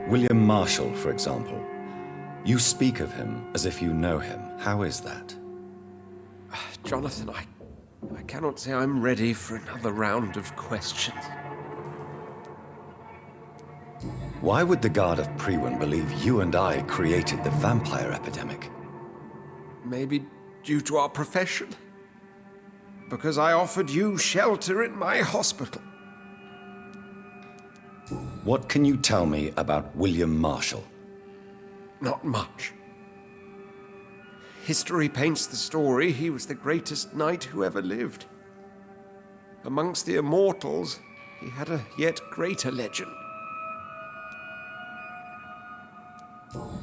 William Marshal, for example. You speak of him as if you know him. How is that? Jonathan, I cannot say I'm ready for another round of questions. Why would the Guard of Priwen believe you and I created the vampire epidemic? Maybe due to our profession? Because I offered you shelter in my hospital. What can you tell me about William Marshal? Not much. History paints the story he was the greatest knight who ever lived. Amongst the immortals, he had a yet greater legend.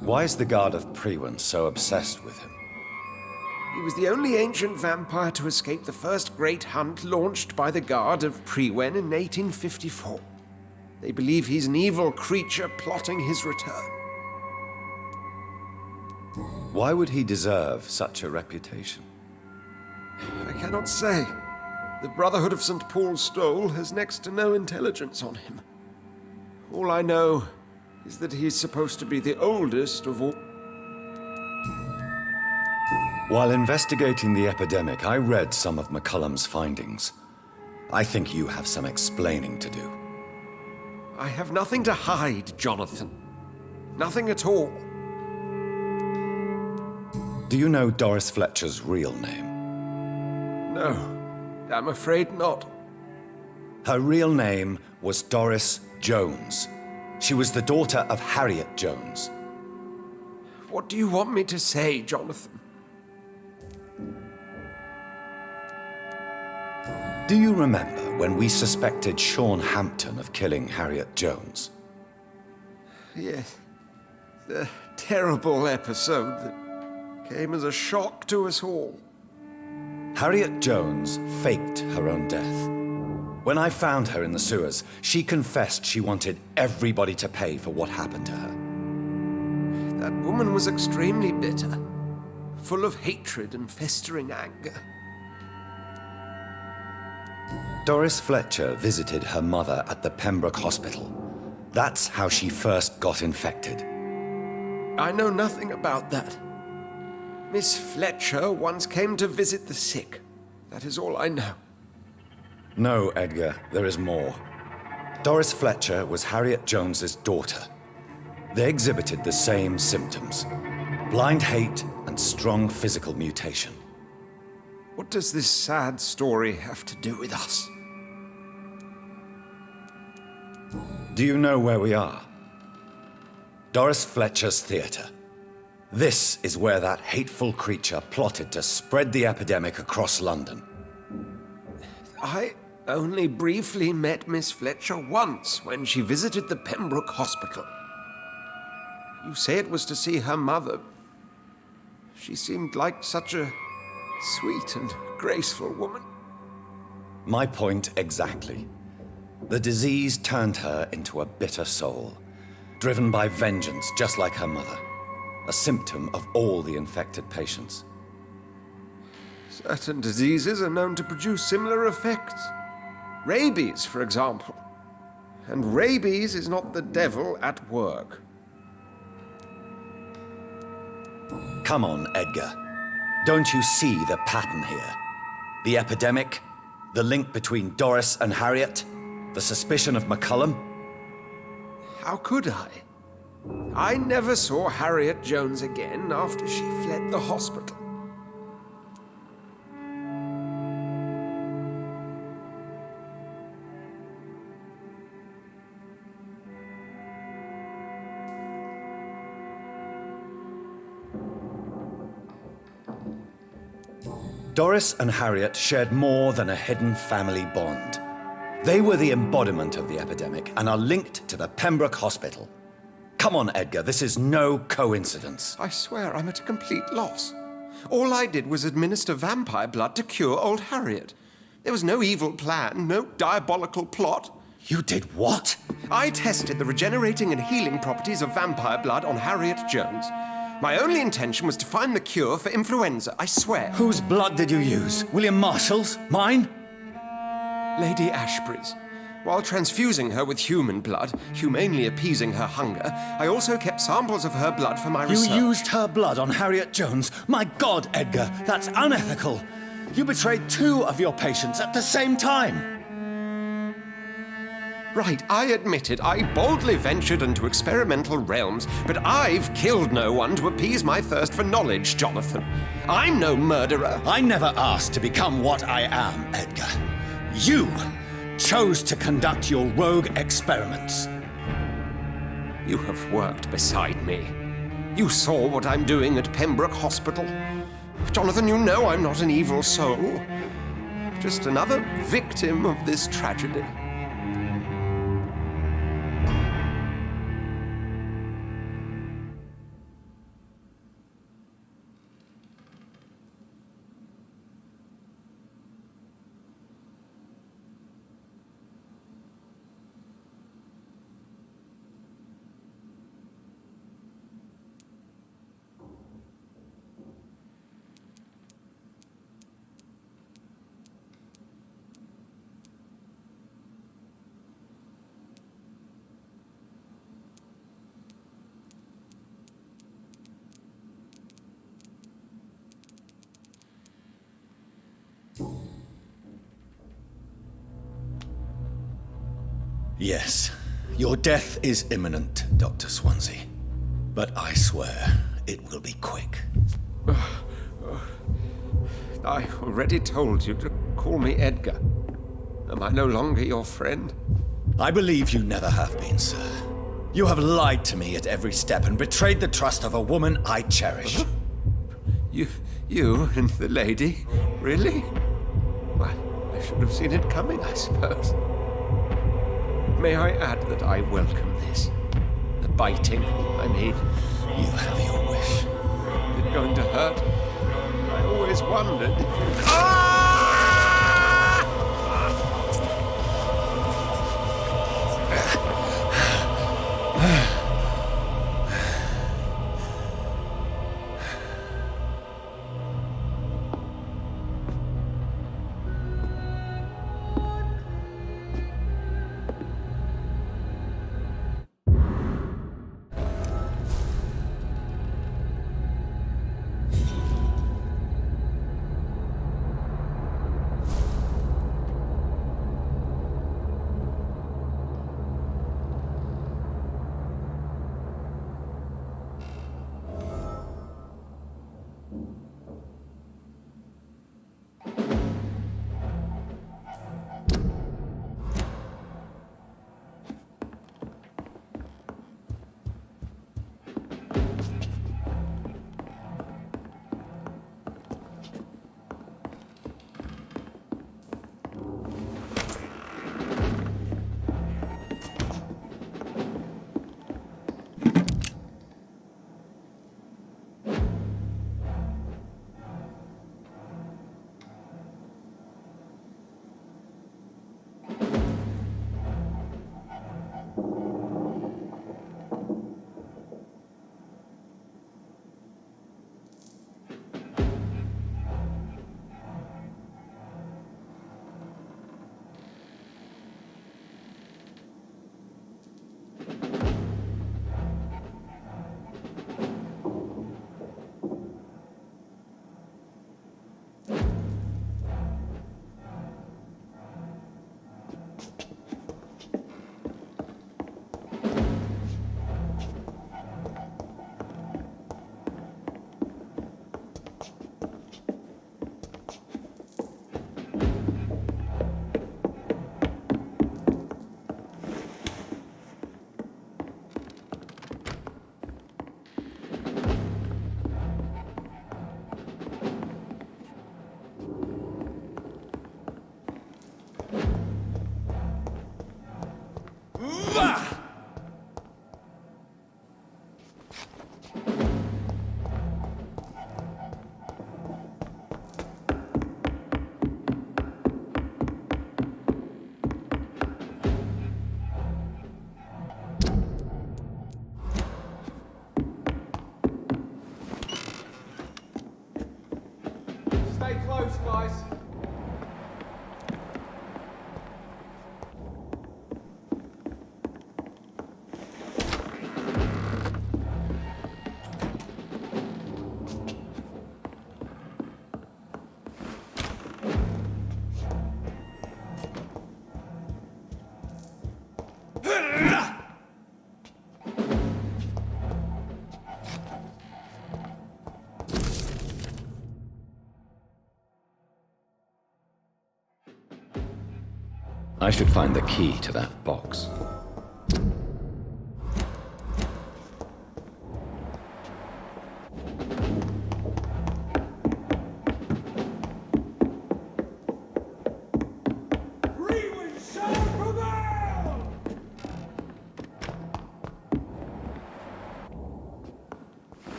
Why is the Guard of Priwen so obsessed with him? He was the only ancient vampire to escape the first great hunt launched by the Guard of Priwen in 1854. They believe he's an evil creature plotting his return. Why would he deserve such a reputation? I cannot say. The Brotherhood of St. Paul's Stole has next to no intelligence on him. All I know is that he's supposed to be the oldest of all. While investigating the epidemic, I read some of McCullum's findings. I think you have some explaining to do. I have nothing to hide, Jonathan. Nothing at all. Do you know Doris Fletcher's real name? No, I'm afraid not. Her real name was Doris Jones. She was the daughter of Harriet Jones. What do you want me to say, Jonathan? Do you remember when we suspected Sean Hampton of killing Harriet Jones? Yes. The terrible episode that came as a shock to us all. Harriet Jones faked her own death. When I found her in the sewers, she confessed she wanted everybody to pay for what happened to her. That woman was extremely bitter, full of hatred and festering anger. Doris Fletcher visited her mother at the Pembroke hospital. That's how she first got infected. I know nothing about that. Miss Fletcher once came to visit the sick. That is all I know. No, Edgar, there is more. Doris Fletcher was Harriet Jones's daughter. They exhibited the same symptoms: blind hate and strong physical mutation. What does this sad story have to do with us? Do you know where we are? Doris Fletcher's theatre. This is where that hateful creature plotted to spread the epidemic across London. I only briefly met Miss Fletcher once when she visited the Pembroke hospital. You say it was to see her mother. She seemed like such a sweet and graceful woman. My point exactly. The disease turned her into a bitter soul, driven by vengeance just like her mother. A symptom of all the infected patients. Certain diseases are known to produce similar effects. Rabies, for example. And rabies is not the devil at work. Come on, Edgar. Don't you see the pattern here? The epidemic, the link between Doris and Harriet, the suspicion of McCullum. How could I? I never saw Harriet Jones again after she fled the hospital. Doris and Harriet shared more than a hidden family bond. They were the embodiment of the epidemic and are linked to the Pembroke hospital. Come on, Edgar, this is no coincidence. I swear I'm at a complete loss. All I did was administer vampire blood to cure old Harriet. There was no evil plan, no diabolical plot. You did what? I tested the regenerating and healing properties of vampire blood on Harriet Jones. My only intention was to find the cure for influenza, I swear. Whose blood did you use? William Marshal's? Mine? Lady Ashbury's. While transfusing her with human blood, humanely appeasing her hunger, I also kept samples of her blood for my research. You used her blood on Harriet Jones? My God, Edgar, that's unethical. You betrayed 2 of your patients at the same time. Right, I admit it. I boldly ventured into experimental realms, but I've killed no one to appease my thirst for knowledge, Jonathan. I'm no murderer. I never asked to become what I am, Edgar. You chose to conduct your rogue experiments. You have worked beside me. You saw what I'm doing at Pembroke Hospital. Jonathan, you know I'm not an evil soul. Just another victim of this tragedy. Yes, your death is imminent, Dr. Swansea. But I swear, it will be quick. I already told you to call me Edgar. Am I no longer your friend? I believe you never have been, sir. You have lied to me at every step and betrayed the trust of a woman I cherish. You and the lady? Really? Well, I should have seen it coming, I suppose. May I add that I welcome this? The biting, I mean. You have your wish. Is it going to hurt? I always wondered. Stay close, guys. I should find the key to that box.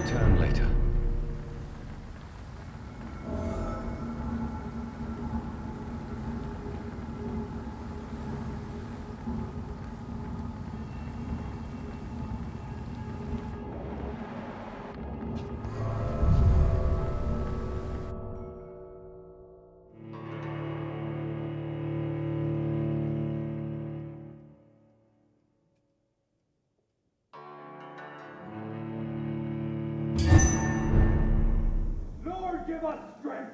Return later. Give us strength!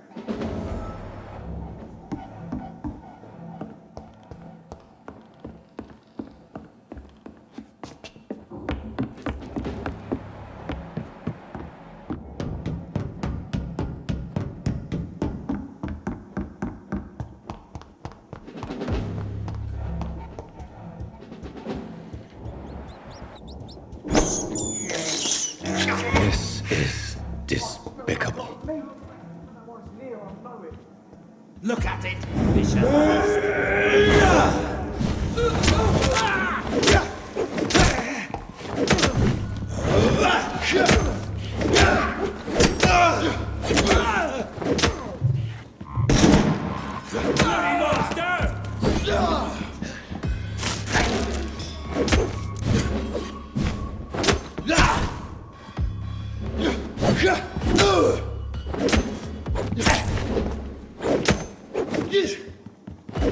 This is despicable. Look at it!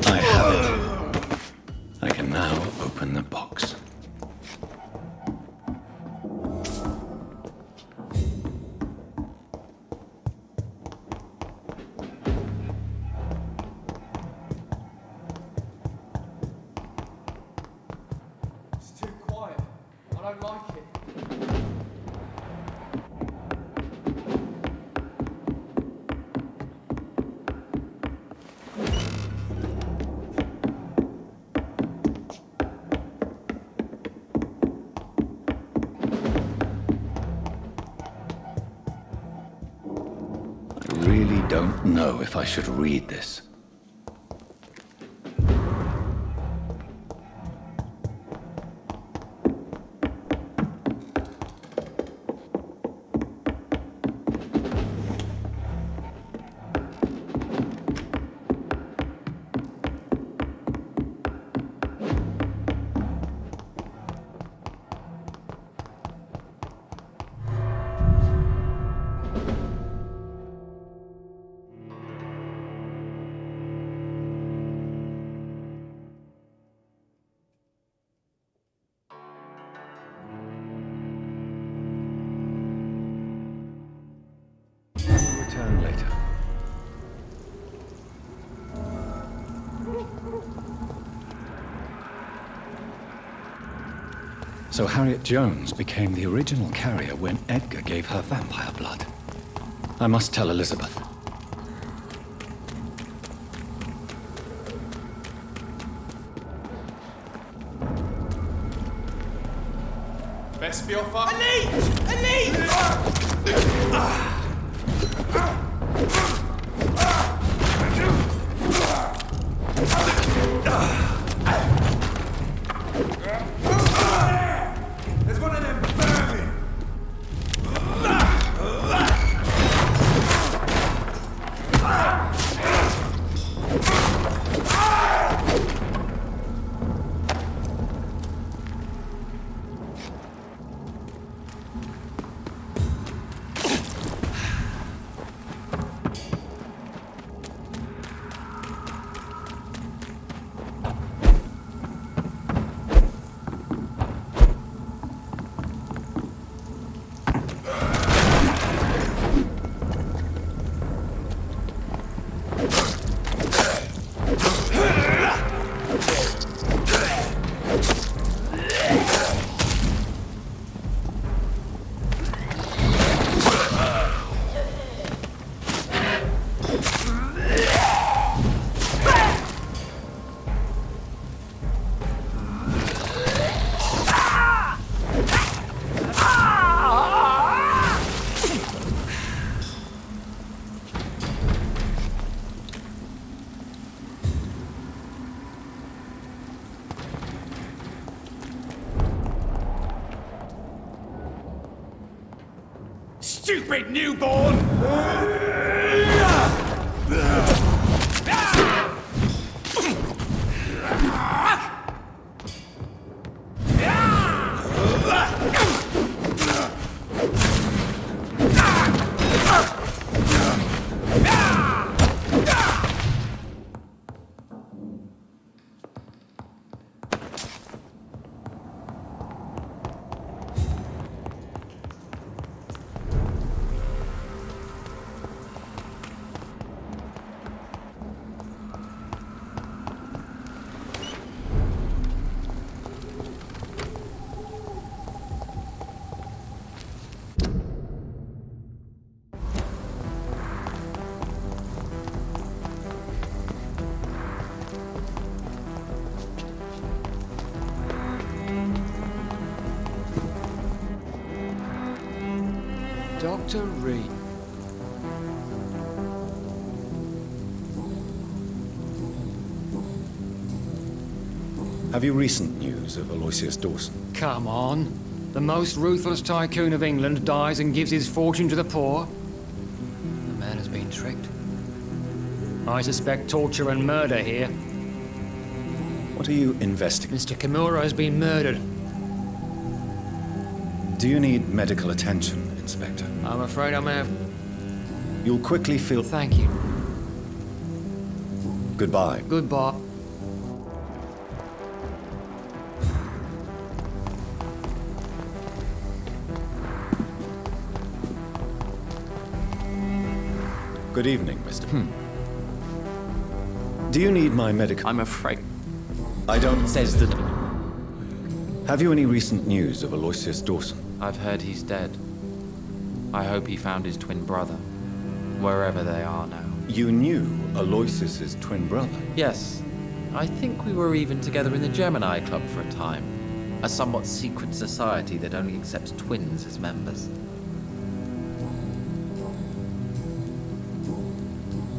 I have it. I can now open the box. It's too quiet. I don't like it. I really don't know if I should read this. Return later. So Harriet Jones became the original carrier when Edgar gave her vampire blood. I must tell Elisabeth. Best be off up. Elite! There's one of them vermin! stupid newborn! Dr. Reed. Have you recent news of Aloysius Dawson? Come on. The most ruthless tycoon of England dies and gives his fortune to the poor. The man has been tricked. I suspect torture and murder here. What are you investigating? Mr. Kimura has been murdered. Do you need medical attention, Inspector? I'm afraid I may have... You'll quickly feel... Thank you. Goodbye. Goodbye. Good evening, Mr. Do you need my medical... I'm afraid. I don't... Says that. Have you any recent news of Aloysius Dawson? I've heard he's dead. I hope he found his twin brother, wherever they are now. You knew Aloysius's twin brother? Yes. I think we were even together in the Gemini Club for a time. A somewhat secret society that only accepts twins as members.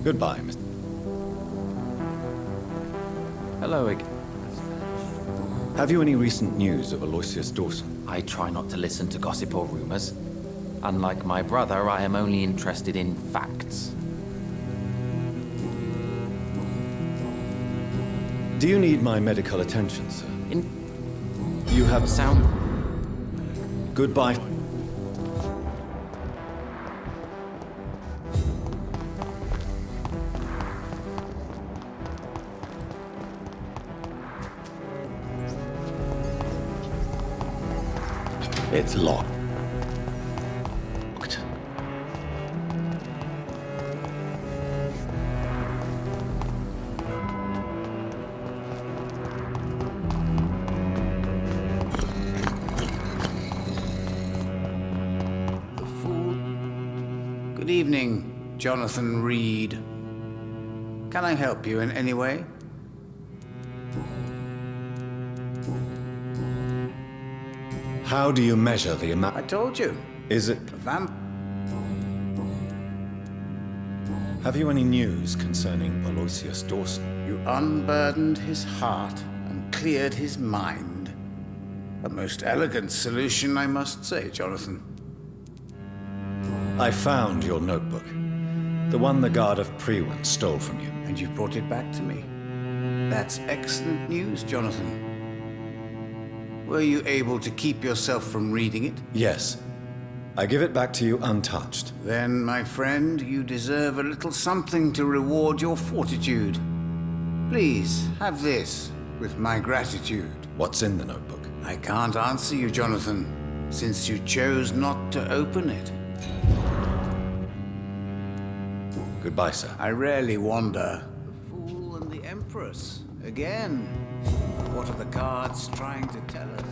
Goodbye, Mr. Hello again. Have you any recent news of Aloysius Dawson? I try not to listen to gossip or rumors. Unlike my brother, I am only interested in facts. Do you need my medical attention, sir? You have... Sound... Goodbye. It's locked. Good evening, Jonathan Reed. Can I help you in any way? How do you measure the I amount? told you. Is it... Have you any news concerning Aloysius Dawson? You unburdened his heart and cleared his mind. A most elegant solution, I must say, Jonathan. I found your notebook. The one the guard of Prewin stole from you. And you brought it back to me. That's excellent news, Jonathan. Were you able to keep yourself from reading it? Yes. I give it back to you untouched. Then, my friend, you deserve a little something to reward your fortitude. Please, have this, with my gratitude. What's in the notebook? I can't answer you, Jonathan, since you chose not to open it. Goodbye, sir. I rarely wander. The Fool and the Empress. Again. What are the cards trying to tell us?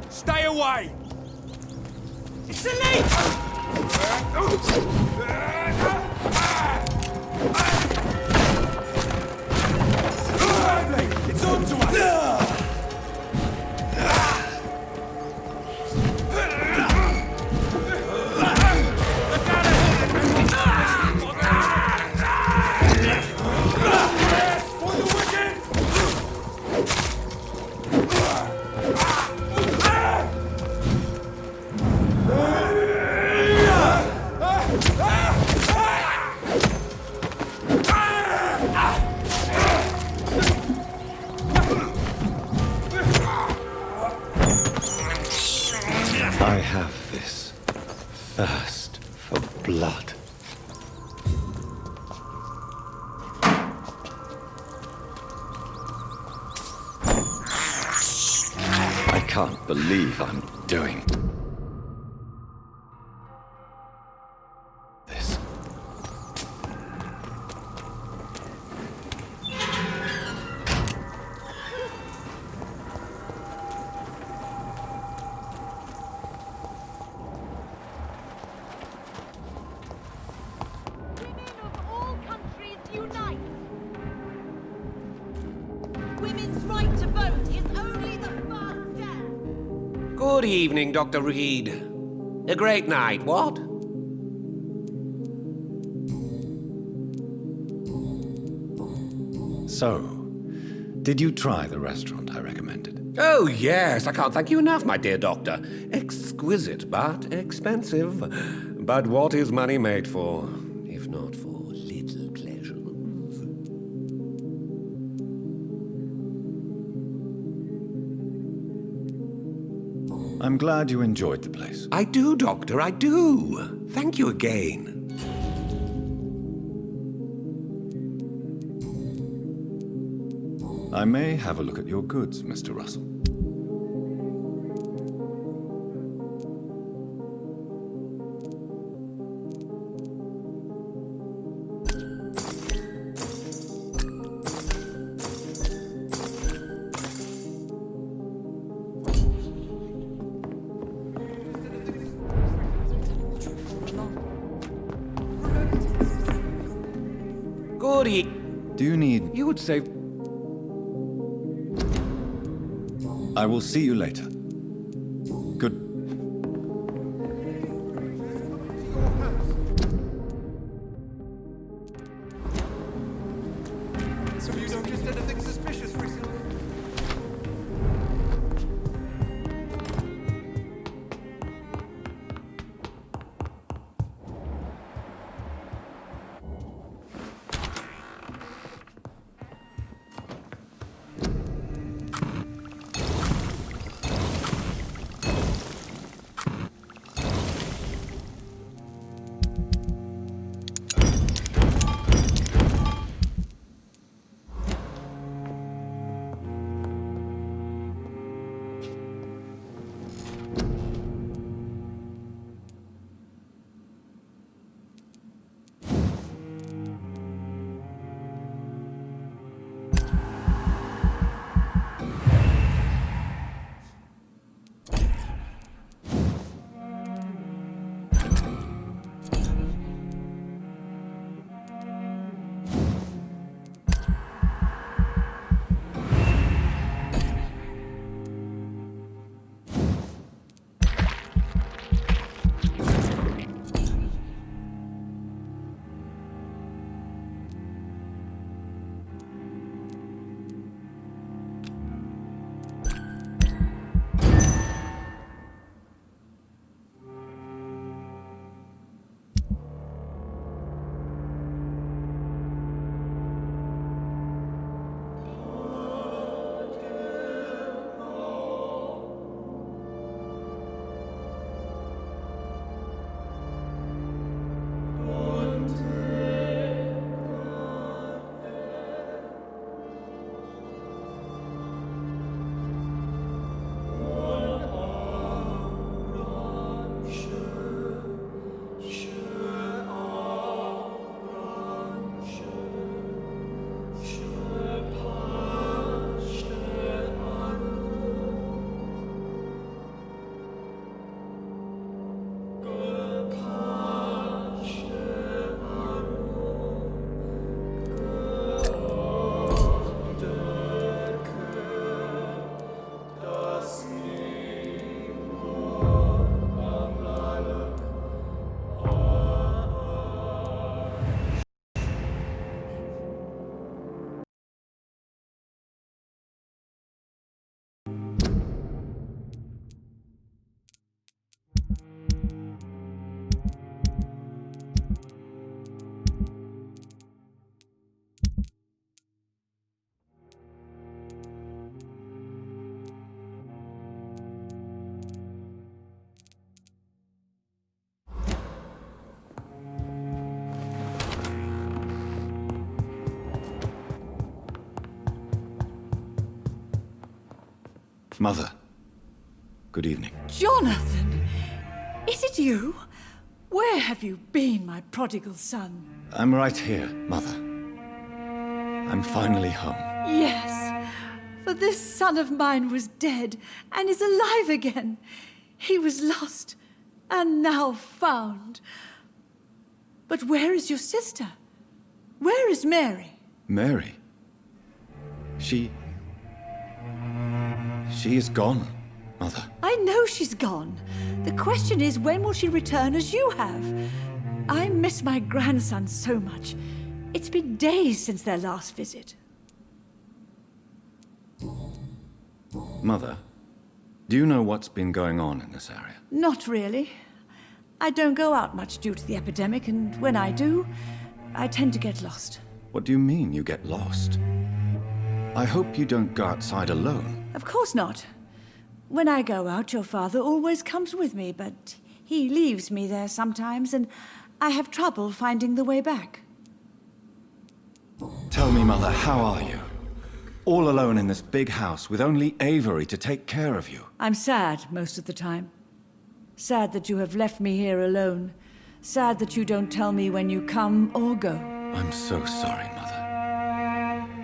Stay away! It's a leak! It's on to us! I have this thirst for blood. I can't believe I'm doing this. Women of all countries unite! Women's right to vote is only the first step! Good evening, Dr. Reed. A great night, what? So, did you try the restaurant I recommended? Oh, yes, I can't thank you enough, my dear doctor. Exquisite, but expensive. But what is money made for, if not for little pleasures? I'm glad you enjoyed the place. I do, Doctor, I do. Thank you again. I may have a look at your goods, Mr. Russell. Goody. Do you need... You would say... I will see you later. Good. So you noticed anything suspicious recently? Mother, good evening. Jonathan! Is it you? Where have you been, my prodigal son? I'm right here, Mother. I'm finally home. Yes, for this son of mine was dead and is alive again. He was lost and now found. But where is your sister? Where is Mary? Mary? She is gone, Mother. I know she's gone. The question is, when will she return as you have? I miss my grandson so much. It's been days since their last visit. Mother, do you know what's been going on in this area? Not really. I don't go out much due to the epidemic, and when I do, I tend to get lost. What do you mean you get lost? I hope you don't go outside alone. Of course not. When I go out, your father always comes with me, but he leaves me there sometimes, and I have trouble finding the way back. Tell me, Mother, how are you? All alone in this big house with only Avery to take care of you. I'm sad most of the time. Sad that you have left me here alone. Sad that you don't tell me when you come or go. I'm so sorry, Mother.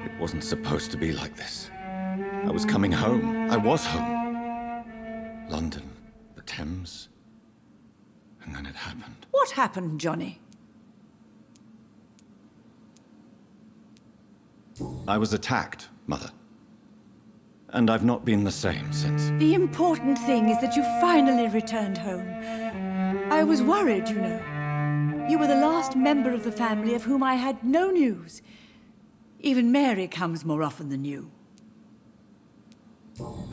It wasn't supposed to be like this. I was coming home. I was home. London, the Thames, and then it happened. What happened, Johnny? I was attacked, Mother. And I've not been the same since. The important thing is that you finally returned home. I was worried, you know. You were the last member of the family of whom I had no news. Even Mary comes more often than you.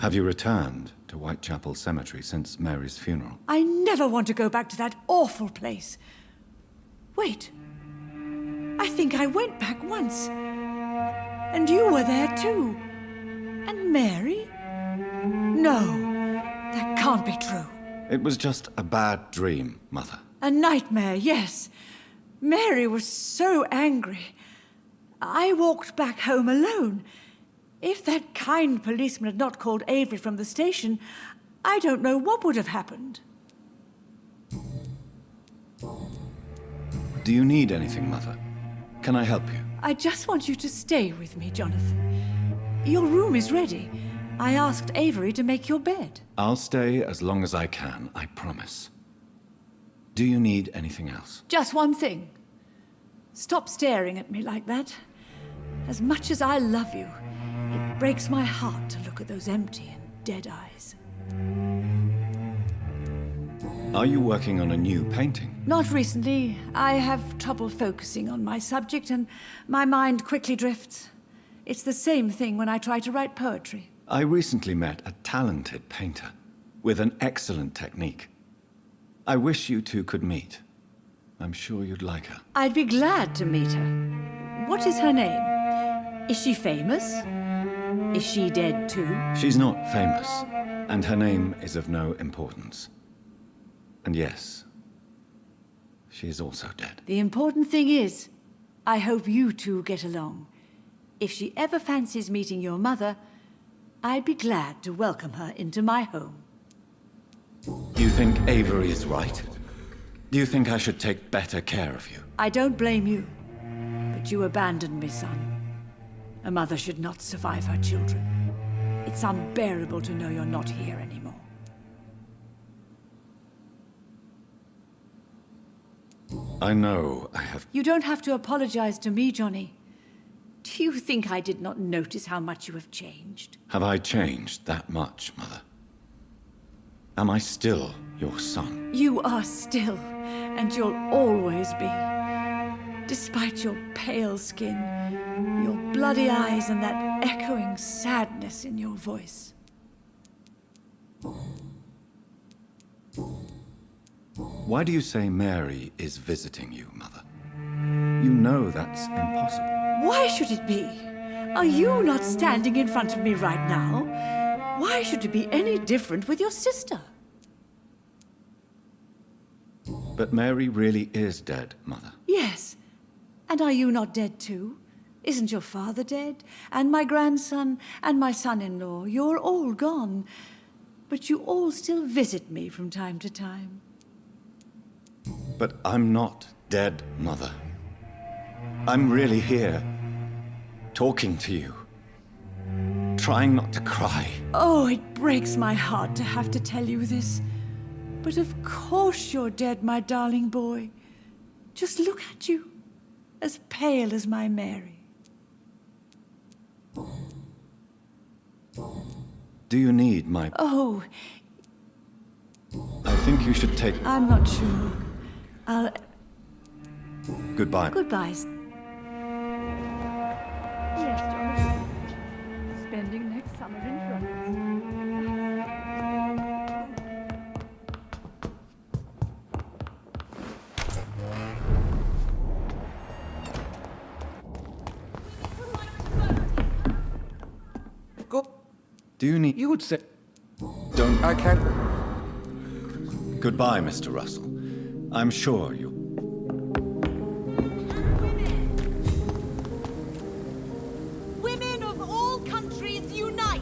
Have you returned to Whitechapel Cemetery since Mary's funeral? I never want to go back to that awful place. Wait. I think I went back once. And you were there too. And Mary? No, that can't be true. It was just a bad dream, Mother. A nightmare, yes. Mary was so angry. I walked back home alone. If that kind policeman had not called Avery from the station, I don't know what would have happened. Do you need anything, Mother? Can I help you? I just want you to stay with me, Jonathan. Your room is ready. I asked Avery to make your bed. I'll stay as long as I can, I promise. Do you need anything else? Just one thing. Stop staring at me like that. As much as I love you, it breaks my heart to look at those empty and dead eyes. Are you working on a new painting? Not recently. I have trouble focusing on my subject, and my mind quickly drifts. It's the same thing when I try to write poetry. I recently met a talented painter with an excellent technique. I wish you two could meet. I'm sure you'd like her. I'd be glad to meet her. What is her name? Is she famous? Is she dead too? She's not famous, and her name is of no importance. And yes, she is also dead. The important thing is, I hope you two get along. If she ever fancies meeting your mother, I'd be glad to welcome her into my home. Do you think Avery is right? Do you think I should take better care of you? I don't blame you, but you abandoned me, son. A mother should not survive her children. It's unbearable to know you're not here anymore. I know I have... You don't have to apologize to me, Johnny. Do you think I did not notice how much you have changed? Have I changed that much, Mother? Am I still your son? You are still, and you'll always be. Despite your pale skin, your bloody eyes, and that echoing sadness in your voice. Why do you say Mary is visiting you, Mother? You know that's impossible. Why should it be? Are you not standing in front of me right now? Why should it be any different with your sister? But Mary really is dead, Mother. Yes. And are you not dead too? Isn't your father dead? And my grandson and my son-in-law? You're all gone. But you all still visit me from time to time. But I'm not dead, Mother. I'm really here, talking to you, trying not to cry. Oh, it breaks my heart to have to tell you this. But of course you're dead, my darling boy. Just look at you, as pale as my Mary. Do you need my... Oh, I think you should take... I'm not sure. Goodbye. Goodbye. Yes, darling. Spending next summer in France. Go. Do you need... You would say... Don't... I can't... Goodbye, Mr. Russell. I'm sure you... Women of all countries unite!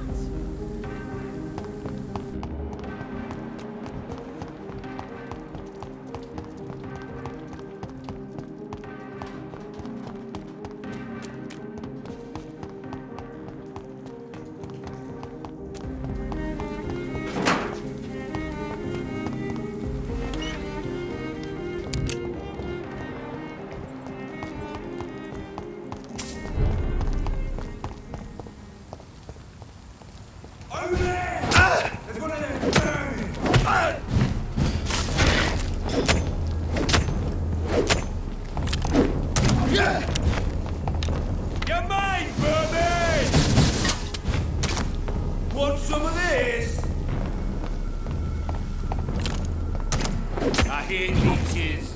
You're mine, Burby! Want some of this? I hear leeches.